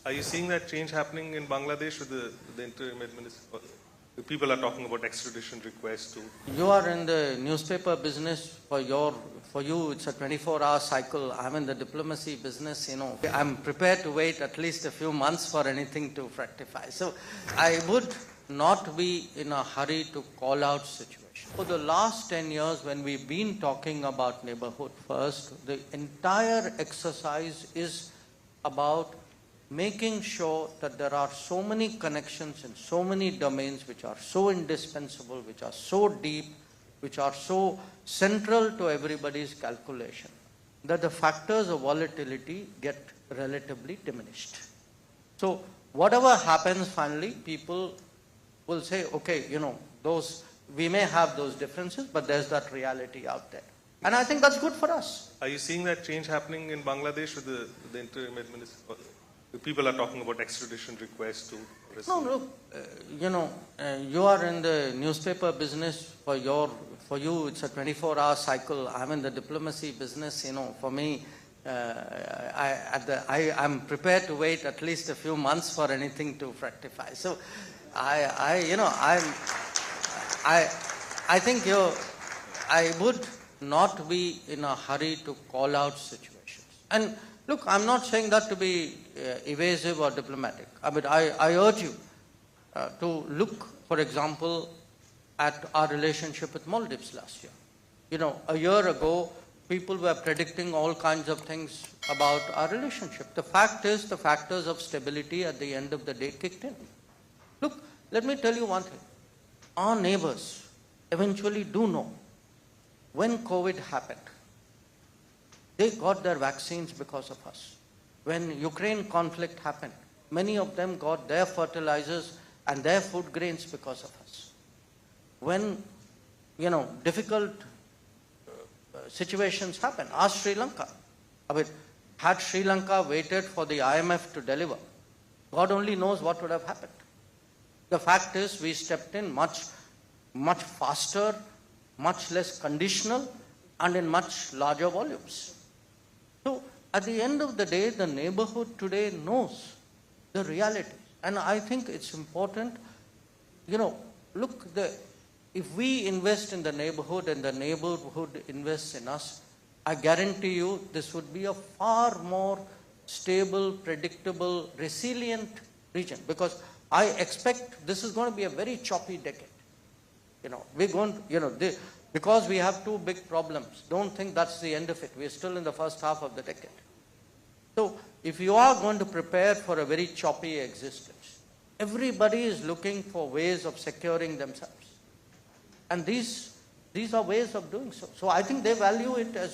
Are you seeing that change happening in Bangladesh with the interim administration? People are talking about extradition requests too. You are in the newspaper business. For you, it's a 24-hour cycle. I'm in the diplomacy business. I'm prepared to wait at least a few months for anything to fructify. So I would not be in a hurry to call out situations. For the last 10 years, when we've been talking about neighborhood first, the entire exercise is about making sure that there are so many connections in so many domains which are so indispensable, which are so deep, which are so central to everybody's calculation, that the factors of volatility get relatively diminished. So whatever happens finally, people will say, okay, we may have those differences, but there's that reality out there. And I think that's good for us. Are you seeing that change happening in Bangladesh with the interim administration? People are talking about extradition requests too. No, look, you are in the newspaper business. For you, it's a 24-hour cycle. I'm in the diplomacy business. For me, I'm prepared to wait at least a few months for anything to fructify. So, I think I would not be in a hurry to call out situations. And look, I'm not saying that to be evasive or diplomatic. I urge you to look, for example, at our relationship with Maldives last year. A year ago, people were predicting all kinds of things about our relationship. The fact is, the factors of stability at the end of the day kicked in. Look, let me tell you one thing. Our neighbors eventually do know when COVID happened, they got their vaccines because of us. When Ukraine conflict happened, many of them got their fertilizers and their food grains because of us. When, difficult situations happen, ask Sri Lanka. Had Sri Lanka waited for the IMF to deliver, God only knows what would have happened. The fact is, we stepped in much, much faster, much less conditional, and in much larger volumes. So, at the end of the day, the neighborhood today knows the reality. And I think it's important, look, if we invest in the neighborhood and the neighborhood invests in us, I guarantee you this would be a far more stable, predictable, resilient region. Because I expect this is going to be a very choppy decade. We're going to, because we have two big problems. Don't think that's the end of it. We're still in the first half of the decade. So if you are going to prepare for a very choppy existence, everybody is looking for ways of securing themselves. And these are ways of doing so. So I think they value it as